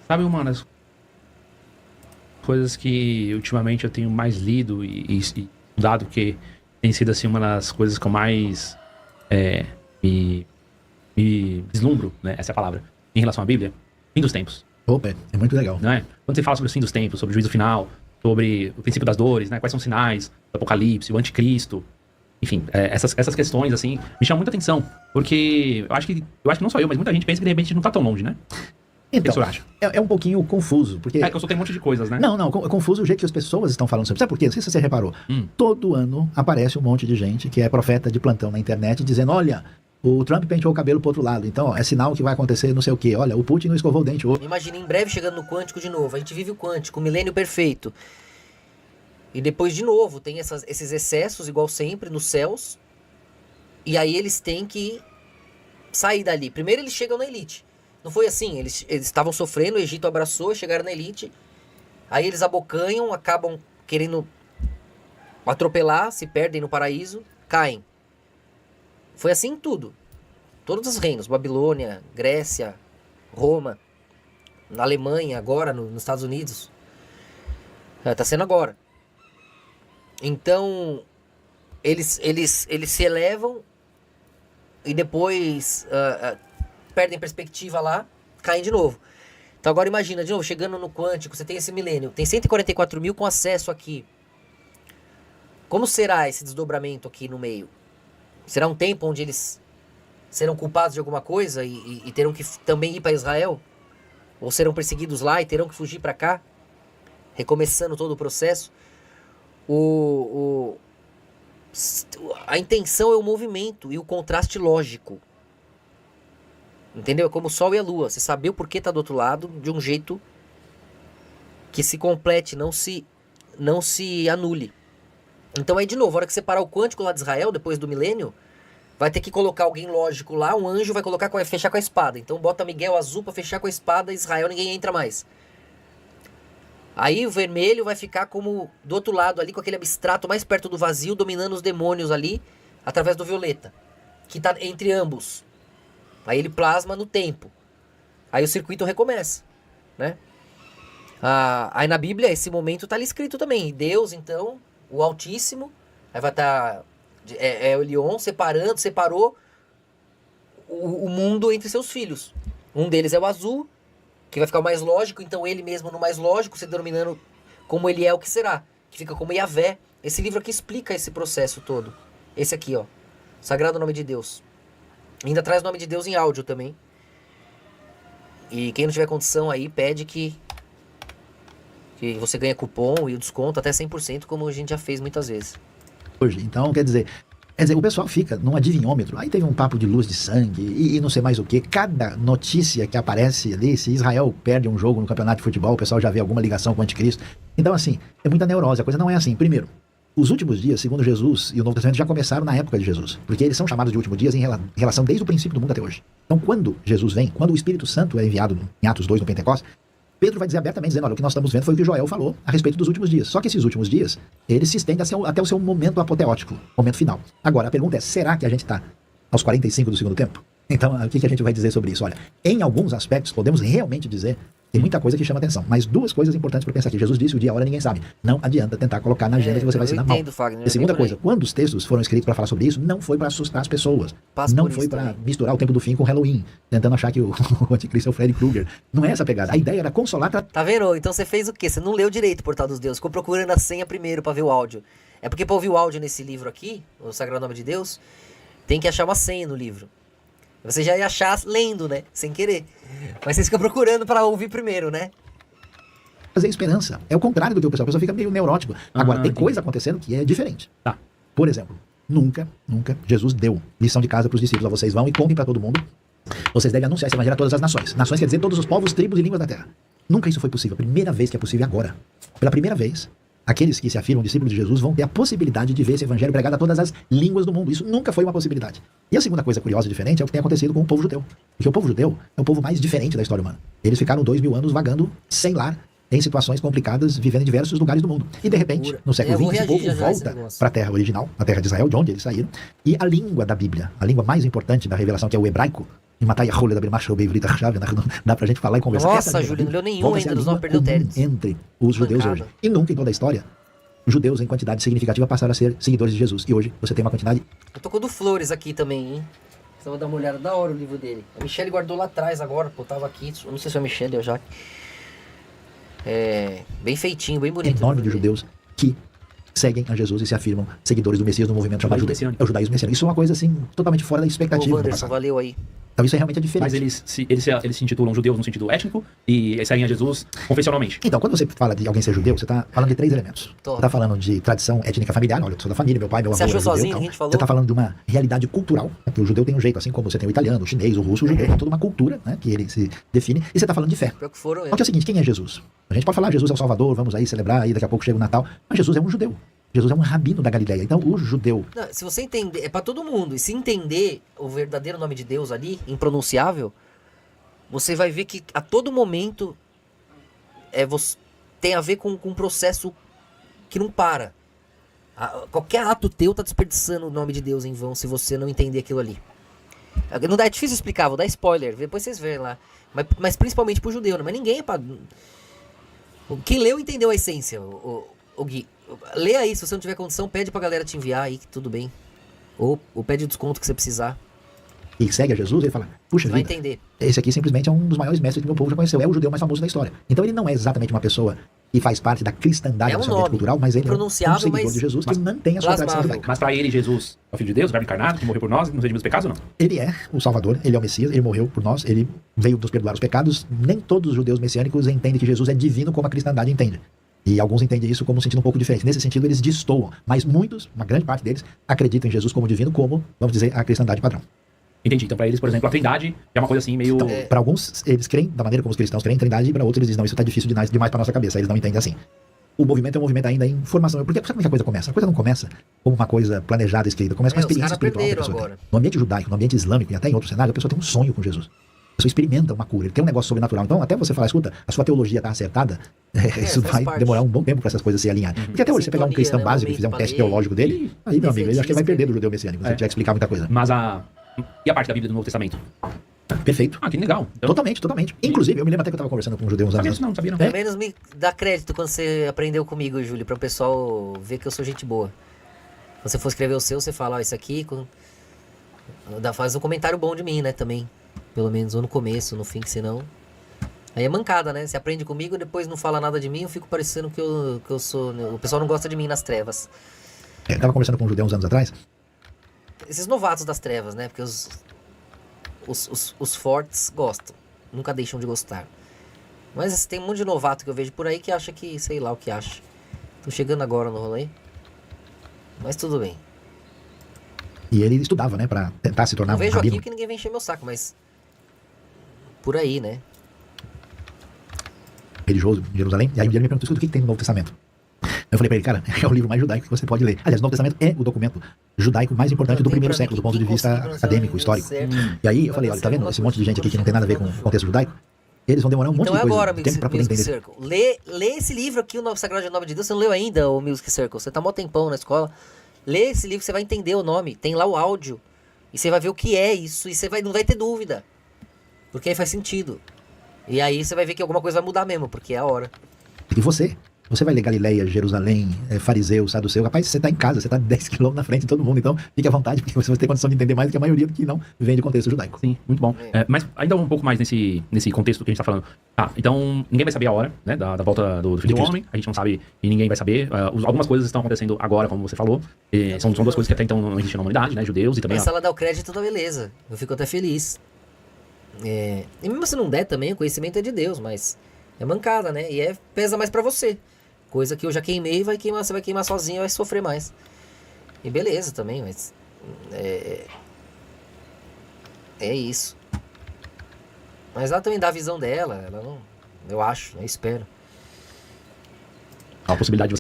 Sabe uma das coisas que ultimamente eu tenho mais lido e estudado, que tem sido assim uma das coisas que eu mais me vislumbro, né? Essa é a palavra, em relação à Bíblia, fim dos tempos. Opa, é muito legal. Não é? Quando você fala sobre o fim dos tempos, sobre o juízo final, sobre o princípio das dores, né? Quais são os sinais do Apocalipse, o anticristo, enfim, essas questões, assim, me chamam muita atenção. Porque eu acho que não só eu, mas muita gente pensa que de repente não tá tão longe, né? Então, O que você acha? é um pouquinho confuso, porque... É que eu soltei um monte de coisas, né? Não, é confuso o jeito que as pessoas estão falando sobre. Sabe por quê? Não sei se você reparou. Todo ano aparece um monte de gente que é profeta de plantão na internet dizendo, olha, o Trump penteou o cabelo pro outro lado, então ó, é sinal que vai acontecer não sei o quê. Olha, o Putin não escovou o dente hoje. Imagina, em breve chegando no quântico de novo. A gente vive o quântico, o milênio perfeito. E depois, de novo, tem esses excessos, igual sempre, nos céus. E aí eles têm que sair dali. Primeiro eles chegam na elite. Não foi assim, eles estavam sofrendo, o Egito abraçou, chegaram na elite. Aí eles abocanham, acabam querendo atropelar, se perdem no paraíso, caem. Foi assim em tudo. Todos os reinos, Babilônia, Grécia, Roma, na Alemanha, agora nos Estados Unidos. Tá sendo agora. Então, eles se elevam e depois perdem perspectiva lá, caem de novo. Então agora imagina, de novo, chegando no quântico, você tem esse milênio, tem 144 mil com acesso aqui. Como será esse desdobramento aqui no meio? Será um tempo onde eles serão culpados de alguma coisa e terão que também ir para Israel? Ou serão perseguidos lá e terão que fugir para cá? Recomeçando todo o processo. A intenção é o movimento e o contraste lógico. Entendeu? É como o Sol e a Lua. Você saber o porquê tá do outro lado de um jeito que se complete, não se anule. Então aí, de novo, a hora que separar o quântico lá de Israel, depois do milênio, vai ter que colocar alguém lógico lá, um anjo vai fechar com a espada. Então bota Miguel azul pra fechar com a espada, Israel ninguém entra mais. Aí o vermelho vai ficar como do outro lado ali, com aquele abstrato mais perto do vazio, dominando os demônios ali, através do violeta, que tá entre ambos. Aí ele plasma no tempo. Aí o circuito recomeça, né? Aí na Bíblia esse momento tá ali escrito também. Deus, então, o Altíssimo, aí vai estar o Elion separou o mundo entre seus filhos. Um deles é o azul, que vai ficar o mais lógico, então ele mesmo no mais lógico, se denominando como ele é o que será, que fica como Yahvé. Esse livro aqui explica esse processo todo. Esse aqui, ó, Sagrado Nome de Deus. Ainda traz o nome de Deus em áudio também. E quem não tiver condição aí, pede que você ganha cupom e o desconto até 100%, como a gente já fez muitas vezes. Hoje, então, quer dizer, o pessoal fica num adivinhômetro. Aí teve um papo de luz de sangue e não sei mais o que. Cada notícia que aparece ali, se Israel perde um jogo no campeonato de futebol, o pessoal já vê alguma ligação com o anticristo. Então, assim, é muita neurose. A coisa não é assim. Primeiro, os últimos dias, segundo Jesus e o Novo Testamento, já começaram na época de Jesus. Porque eles são chamados de últimos dias em relação desde o princípio do mundo até hoje. Então, quando Jesus vem, quando o Espírito Santo é enviado em Atos 2, no Pentecostes, Pedro vai dizer abertamente, dizendo, olha, o que nós estamos vendo foi o que Joel falou a respeito dos últimos dias. Só que esses últimos dias, eles se estendem até o seu momento apoteótico, momento final. Agora, a pergunta é, será que a gente está aos 45 do segundo tempo? Então, o que a gente vai dizer sobre isso? Olha, em alguns aspectos, podemos realmente dizer, tem muita coisa que chama atenção, mas duas coisas importantes para pensar aqui. Jesus disse, o dia e a hora ninguém sabe. Não adianta tentar colocar na agenda que você vai se dar mal. Fagner, e segunda coisa, quando os textos foram escritos para falar sobre isso, não foi para assustar as pessoas. Não foi para misturar o tempo do fim com Halloween, tentando achar que o anticristo é o Freddy Krueger. Não é essa a pegada. A ideia era consolar... Tá vendo? Então você fez o quê? Você não leu direito o Portal dos Deuses. Ficou procurando a senha primeiro para ver o áudio. É porque para ouvir o áudio nesse livro aqui, o Sagrado Nome de Deus, tem que achar uma senha no livro. Você já ia achar lendo, né? Sem querer. Mas você fica procurando para ouvir primeiro, né? Fazer esperança. É o contrário do que o pessoal fica meio neurótico. Agora, tem coisa acontecendo que é diferente. Tá. Por exemplo, nunca Jesus deu lição de casa para os discípulos. Vocês vão e contem para todo mundo. Vocês devem anunciar esse evangelho a todas as nações. Nações quer dizer todos os povos, tribos e línguas da terra. Nunca isso foi possível. A primeira vez que é possível é agora. Pela primeira vez, aqueles que se afirmam discípulos de Jesus vão ter a possibilidade de ver esse evangelho pregado a todas as línguas do mundo. Isso nunca foi uma possibilidade. E a segunda coisa curiosa e diferente é o que tem acontecido com o povo judeu. Porque o povo judeu é o povo mais diferente da história humana. Eles ficaram 2000 anos vagando sem lar, em situações complicadas, vivendo em diversos lugares do mundo. E de repente, no século XX, o povo volta para a terra original, a terra de Israel, de onde eles saíram, e a língua da Bíblia, a língua mais importante da revelação, que é o hebraico, em matar a rolha da Bermacha ou Beivrita Chave, dá pra gente falar e conversar. Nossa, Júlio, não leu nenhum ainda dos não perdeu téritos. Entre os judeus hoje. E nunca em toda a história, judeus em quantidade significativa passaram a ser seguidores de Jesus. E hoje você tem uma quantidade... Eu tô com o do Flores aqui também, hein? Você vai dar uma olhada, da hora o livro dele. A Michelle guardou lá atrás agora, pô, tava aqui. Eu não sei se é a Michelle ou a Jaque. É, bem feitinho, bem bonito. Enorme de judeus que seguem a Jesus e se afirmam seguidores do Messias, do movimento chamado judaísmo. É o judaísmo messiânico. Isso é uma coisa, assim, totalmente fora da expectativa. Ô, Wanderson, valeu aí. Então isso é realmente diferente. Mas eles se intitulam judeus no sentido étnico e seguem a Jesus confessionalmente. Então, quando você fala de alguém ser judeu, você está falando de 3 elementos. Tô. Você está falando de tradição étnica familiar, olha, eu sou da família, meu pai, meu avô Você achou era judeu, sozinho, então. que a gente falou? Você está falando de uma realidade cultural, né, que o judeu tem um jeito, assim como você tem o italiano, o chinês, o russo, o judeu tem toda uma cultura, né, que ele se define, e você está falando de fé. Pior que foram Só que é o seguinte, quem é Jesus? A gente pode falar, Jesus é o Salvador, vamos aí celebrar, aí daqui a pouco chega o Natal, mas Jesus é um judeu. Jesus é um rabino da Galileia. Então, o judeu... Não, se você entender, é pra todo mundo. E se entender o verdadeiro nome de Deus ali, impronunciável, você vai ver que a todo momento tem a ver com um processo que não para. Qualquer ato teu tá desperdiçando o nome de Deus em vão se você não entender aquilo ali. Não dá, é difícil explicar, vou dar spoiler, depois vocês verem lá. Mas principalmente pro judeu, né? Mas ninguém é pra... Quem leu entendeu a essência, o Gui. Lê aí, se você não tiver condição, pede pra galera te enviar aí, que tudo bem. Ou pede o desconto que você precisar. E segue a Jesus, ele fala, puxa Você vai vida, entender. esse aqui simplesmente é um dos maiores mestres que meu povo já conheceu, é o judeu mais famoso da história. Então ele não é exatamente uma pessoa que faz parte da cristandade É um do seu ambiente nome cultural, mas ele é um pronunciável, seguidor mas de Jesus que mantém a sua tradição plasmável. judaica. Mas pra ele, Jesus é o Filho de Deus, o Verbo encarnado, que morreu por nós, nos redimiu dos pecados ou não? Ele é o Salvador, ele é o Messias, ele morreu por nós, ele veio nos perdoar os pecados. Nem todos os judeus messiânicos entendem que Jesus é divino como a cristandade entende. E alguns entendem isso como um sentido um pouco diferente. Nesse sentido, eles destoam. Mas muitos, uma grande parte deles, acreditam em Jesus como divino, como, vamos dizer, a cristandade padrão. Entendi. Então pra eles, por exemplo, a Trindade é uma coisa assim meio... Então, para alguns, eles creem da maneira como os cristãos creem em Trindade, e para outros, eles dizem, não, isso está difícil demais para nossa cabeça. Eles não entendem assim. O movimento é um movimento ainda em formação. Porque sabe como é que a coisa começa? A coisa não começa como uma coisa planejada, escrita. Começa com uma experiência espiritual que a pessoa tem. No ambiente judaico, no ambiente islâmico e até em outros cenários, a pessoa tem um sonho com Jesus. A pessoa experimenta uma cura, ele tem um negócio sobrenatural. Então, até você falar, escuta, a sua teologia está acertada, isso vai demorar um bom tempo para essas coisas se alinharem. Porque até hoje, você pegar um cristão básico e fizer um teste teológico dele, aí, meu amigo, ele acha que vai perder do judeu messiânico, se você tiver que explicar muita coisa. Mas e a parte da Bíblia do Novo Testamento? Perfeito. Ah, que legal. Então, Totalmente. Inclusive, eu me lembro até que eu estava conversando com um judeu uns anos. não sabia não. Pelo menos me dá crédito quando você aprendeu comigo, Júlio, para o pessoal ver que eu sou gente boa. Quando você for escrever o seu, você fala, ó, isso aqui... Faz um comentário bom de mim, né, também. Pelo menos, ou no começo, no fim, que senão... Aí é mancada, né? Você aprende comigo, depois não fala nada de mim, eu fico parecendo que eu sou... O pessoal não gosta de mim nas trevas. Eu estava conversando com um judeu uns anos atrás. Esses novatos das trevas, né? Porque os fortes gostam. Nunca deixam de gostar. Mas tem um monte de novato que eu vejo por aí que acha que... Sei lá o que acha. Tô chegando agora no rolê. Mas tudo bem. E ele estudava, né, pra tentar se tornar Não um vejo rabino. aqui que ninguém vem encher meu saco, mas... Por aí, né? Religioso em Jerusalém. E aí um dia ele me perguntou, escuta, o que tem no Novo Testamento? Eu falei pra ele, cara, é o livro mais judaico que você pode ler. Aliás, o Novo Testamento é o documento judaico mais importante do primeiro século, do ponto de vista acadêmico, histórico. E aí eu falei, olha, tá vendo esse monte de gente aqui que não tem nada a ver com o contexto judaico? Eles vão demorar um monte Então de é coisa, agora, tempo pra poder Music entender. Circle. Lê esse livro aqui, o Novo Sagrado em Nome de Deus. Você não leu ainda, o Music Circle. Você tá mó tempão na escola. Lê esse livro, você vai entender o nome. Tem lá o áudio. E você vai ver o que é isso. E você não vai ter dúvida. Porque aí faz sentido. E aí você vai ver que alguma coisa vai mudar mesmo, porque é a hora. E você vai ler Galileia, Jerusalém, fariseu, saduceu, rapaz, você tá em casa, você tá 10 km na frente de todo mundo, então fique à vontade, porque você vai ter condição de entender mais do que a maioria do que não vem de contexto judaico. Sim, muito bom. Mas ainda um pouco mais nesse contexto que a gente tá falando. Então ninguém vai saber a hora, né, da volta do Filho do Homem, a gente não sabe e ninguém vai saber. Algumas coisas estão acontecendo agora, como você falou, são duas coisas que até então não existiam na humanidade, né, judeus e também... Mas se ela dá o crédito, tá beleza. Eu fico até feliz. E mesmo se não der também, o conhecimento é de Deus, mas é mancada, né? E pesa mais pra você. Coisa que eu já queimei, você vai queimar sozinho, vai sofrer mais. E beleza também, mas... É isso. Mas ela também dá a visão dela, ela não... Eu acho, eu espero. A possibilidade de